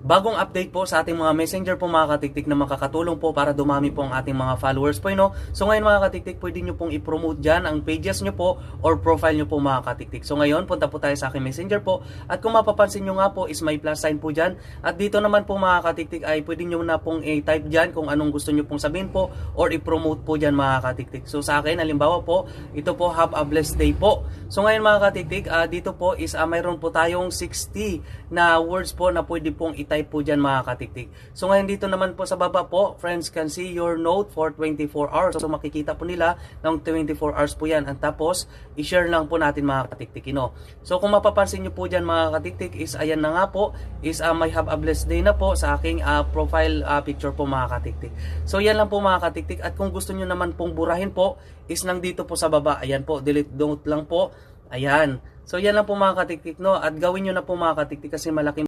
bagong update po sa ating mga messenger po mga katiktik na makakatulong po para dumami po ang ating mga followers po. So ngayon mga katiktik, pwede nyo pong i-promote dyan ang pages nyo po or profile nyo po mga katiktik. So ngayon, punta po tayo sa aking messenger po. At kung mapapansin nyo nga po is may plus sign po dyan. At dito naman po mga katiktik ay pwede nyo na pong i-type dyan kung anong gusto nyo pong sabihin po or i-promote po dyan mga katiktik. So sa akin, halimbawa po, ito po, have a blessed day po. So ngayon mga katiktik, dito po is mayroon po tayong 60 na words po na pwede pong i-type po dyan mga katiktik. So ngayon dito naman po sa baba po, friends can see your note for 24 hours. So makikita po nila ng 24 hours po yan. At tapos, i-share lang po natin mga katiktik. So kung mapapansin nyo po dyan mga katiktik is ayan na nga po, is may have a blessed day na po sa aking profile picture po mga katiktik. So yan lang po mga katiktik. At kung gusto nyo naman pong burahin po, is nang dito po sa baba. Ayan po, delete note lang po. Ayan. So yan lang po mga katiktik, no? At gawin nyo na po mga katiktik kasi malaking